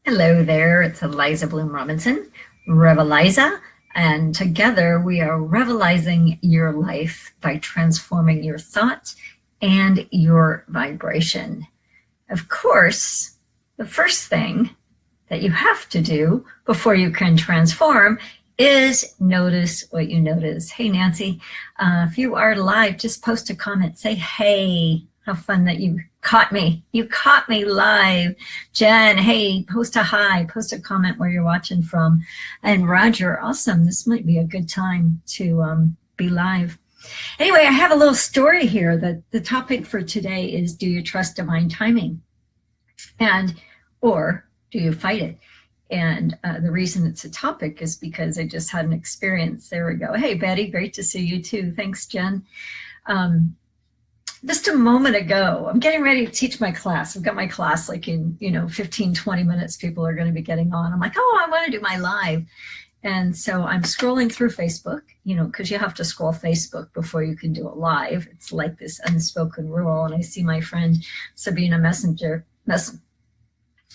Hello there, it's Eliza Bloom Robinson, Reveliza, and together we are revelizing your life by transforming your thought and your vibration. Of course, the first thing that you have to do before you can transform is notice what you notice. Hey, Nancy, if you are live, just post a comment, say, hey. How fun that you caught me. You caught me live. Jen, hey, post a hi, post a comment where you're watching from. And Roger, awesome. This might be a good time to be live. Anyway, I have a little story here. The topic for today is, do you trust divine timing? Or do you fight it? And the reason it's a topic is because I just had an experience. There we go. Hey, Betty, great to see you too. Thanks, Jen. Just a moment ago, I'm getting ready to teach my class. I've got my class like in, 15, 20 minutes, people are going to be getting on. I'm like, oh, I want to do my live. And so I'm scrolling through Facebook, because you have to scroll Facebook before you can do it live. It's like this unspoken rule. And I see my friend Sabina Messenger,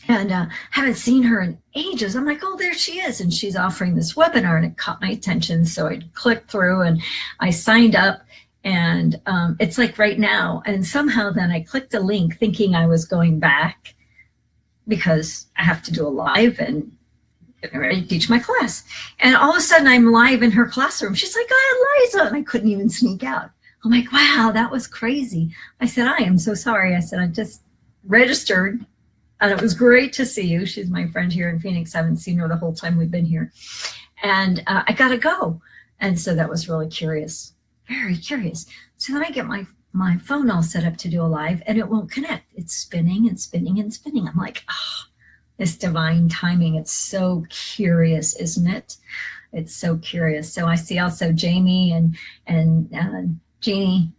and haven't seen her in ages. I'm like, oh, there she is. And she's offering this webinar, and it caught my attention. So I clicked through and I signed up. And it's like right now, and somehow then I clicked a link thinking I was going back because I have to do a live and get ready to teach my class. And all of a sudden I'm live in her classroom. She's like, oh, Eliza, and I couldn't even sneak out. I'm like, wow, that was crazy. I said, I am so sorry. I said, I just registered and it was great to see you. She's my friend here in Phoenix. I haven't seen her the whole time we've been here. And I gotta go. And so that was really curious. Very curious. So then I get my phone all set up to do a live and it won't connect. It's spinning and spinning and spinning. I'm like, oh, this divine timing. It's so curious, isn't it? It's so curious. So I see also Jamie and Jeannie.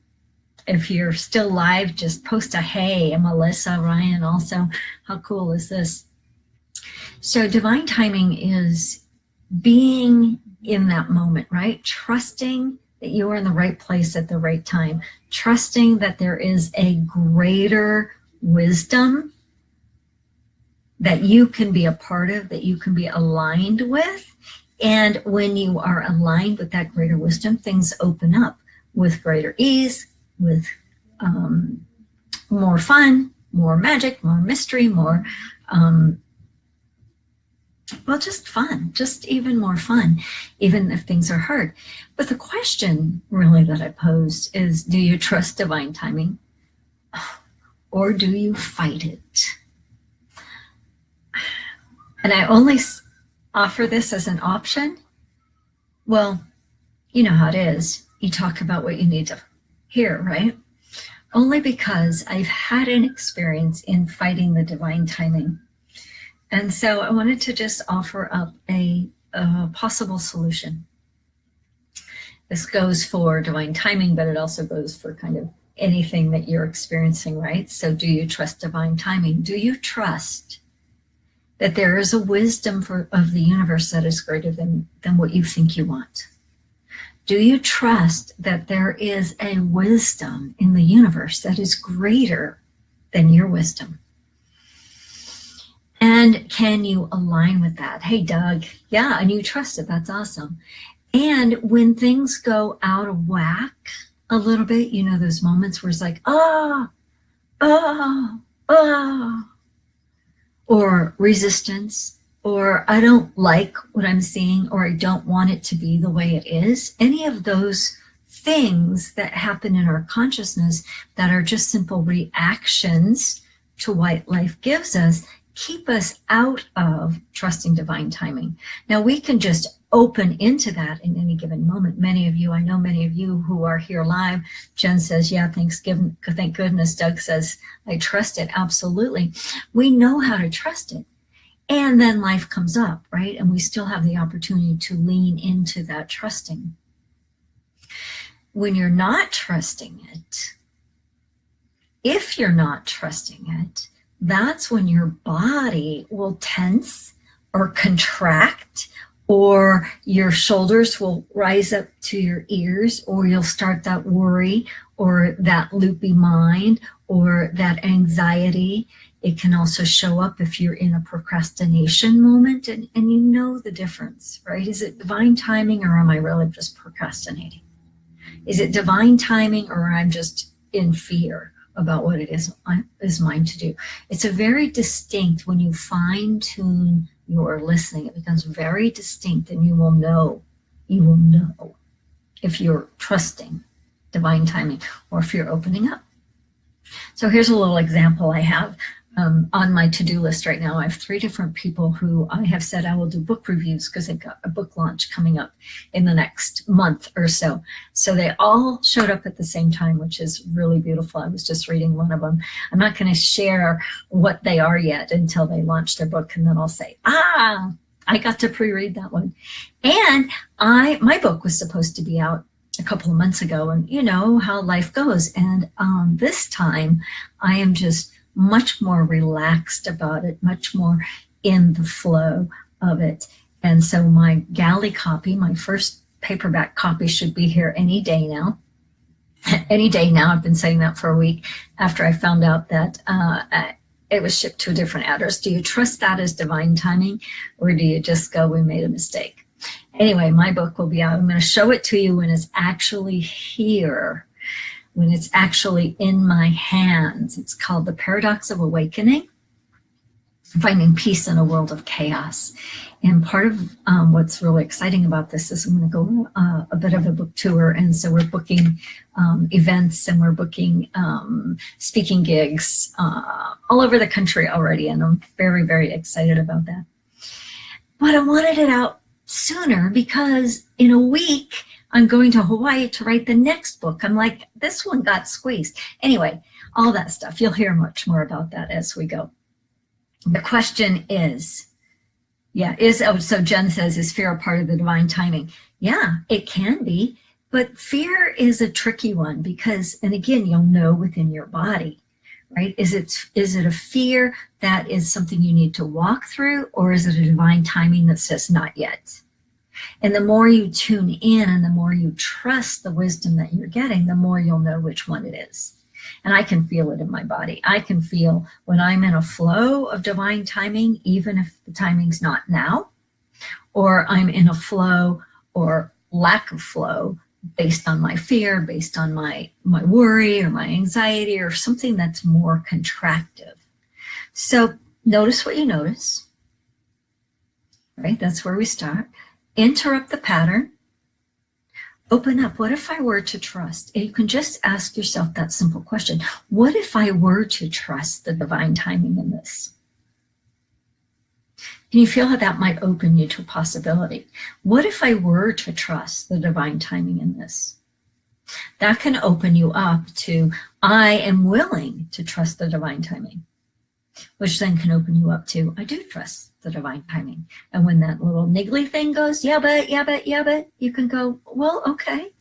If you're still live, just post a hey. And Melissa, Ryan also. How cool is this? So divine timing is being in that moment, right? Trusting that you are in the right place at the right time, trusting that there is a greater wisdom that you can be a part of, that you can be aligned with. And when you are aligned with that greater wisdom, things open up with greater ease, with more fun, more magic, more mystery, more just fun, just even more fun, even if things are hard. But the question really that I posed is, do you trust divine timing or do you fight it? And I only offer this as an option. Well, you know how it is. You talk about what you need to hear, right? Only because I've had an experience in fighting the divine timing. And so I wanted to just offer up a possible solution. This goes for divine timing, but it also goes for kind of anything that you're experiencing, right? So do you trust divine timing? Do you trust that there is a wisdom of the universe that is greater than what you think you want? Do you trust that there is a wisdom in the universe that is greater than your wisdom? And can you align with that? Hey, Doug. Yeah, and you trust it. That's awesome. And when things go out of whack a little bit, those moments where it's like, or resistance, or I don't like what I'm seeing, or I don't want it to be the way it is. Any of those things that happen in our consciousness that are just simple reactions to what life gives us keep us out of trusting divine timing. Now we can just open into that in any given moment. I know many of you who are here live. Jen says, yeah, thank goodness. Doug says, I trust it. Absolutely. We know how to trust it. And then life comes up, right? And we still have the opportunity to lean into that trusting. When you're not trusting it, if you're not trusting it, that's when your body will tense or contract, or your shoulders will rise up to your ears, or you'll start that worry or that loopy mind, or that anxiety. It can also show up if you're in a procrastination moment, and you know the difference, right? Is it divine timing, or am I really just procrastinating? Is it divine timing, or I'm just in fear about what it is mine to do? It's a very distinct, when you fine tune your listening, it becomes very distinct, and you will know if you're trusting divine timing or if you're opening up. So here's a little example I have. On my to-do list right now, I have 3 different people who I have said I will do book reviews because they've got a book launch coming up in the next month or so. So they all showed up at the same time, which is really beautiful. I was just reading one of them. I'm not going to share what they are yet until they launch their book, and then I'll say, I got to pre-read that one. And my book was supposed to be out a couple of months ago, and you know how life goes. And this time I am just much more relaxed about it, much more in the flow of it. And so my galley copy, my first paperback copy, should be here any day now. Any day now. I've been saying that for a week after I found out that it was shipped to a different address. Do you trust that as divine timing, or do you just go, we made a mistake? Anyway, my book will be out. I'm going to show it to you when it's actually here, when it's actually in my hands. It's called The Paradox of Awakening, Finding Peace in a World of Chaos. And part of what's really exciting about this is I'm going to go a bit of a book tour. And so we're booking events, and we're booking speaking gigs all over the country already. And I'm very, very excited about that. But I wanted it out sooner because in a week, I'm going to Hawaii to write the next book. I'm like, this one got squeezed. Anyway, all that stuff. You'll hear much more about that as we go. The question is, so Jen says, is fear a part of the divine timing? Yeah, it can be, but fear is a tricky one because, and again, you'll know within your body, right? Is it a fear that is something you need to walk through, or is it a divine timing that says not yet? And the more you tune in and the more you trust the wisdom that you're getting, the more you'll know which one it is. And I can feel it in my body. I can feel when I'm in a flow of divine timing, even if the timing's not now, or I'm in a flow or lack of flow based on my fear, based on my worry or my anxiety or something that's more contractive. So notice what you notice, right? That's where we start. Interrupt the pattern. Open up. What if I were to trust? And you can just ask yourself that simple question. What if I were to trust the divine timing in this? Can you feel how that might open you to a possibility? What if I were to trust the divine timing in this? That can open you up to, I am willing to trust the divine timing, which then can open you up to, I do trust the divine timing. And when that little niggly thing goes, yeah, but, you can go, well, okay,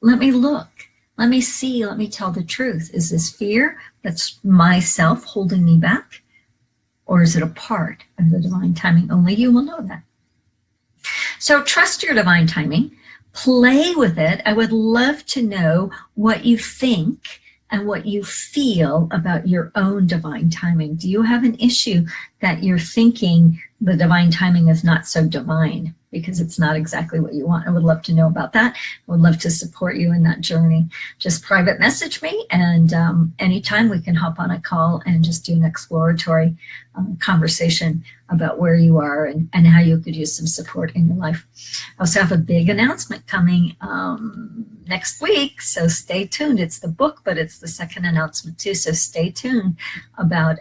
let me look. Let me see. Let me tell the truth. Is this fear that's myself holding me back? Or is it a part of the divine timing? Only you will know that. So trust your divine timing. Play with it. I would love to know what you think and what you feel about your own divine timing. Do you have an issue that you're thinking the divine timing is not so divine because it's not exactly what you want? I would love to know about that. I would love to support you in that journey. Just private message me, and anytime we can hop on a call and just do an exploratory conversation about where you are and how you could use some support in your life. I also have a big announcement coming next week, so stay tuned. It's the book, but it's the second announcement too, so stay tuned about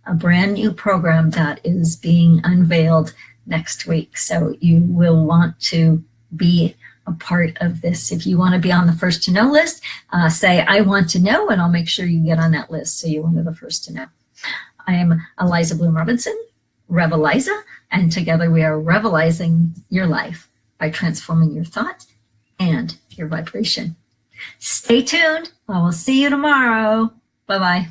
a brand new program that is being unveiled next week. So you will want to be a part of this. If you want to be on the first to know list, say I want to know, and I'll make sure you get on that list so you're one of the first to know. I am Eliza Bloom Robinson, Reveliza, and together we are revelizing your life by transforming your thought and your vibration. Stay tuned. I will see you tomorrow. Bye-bye.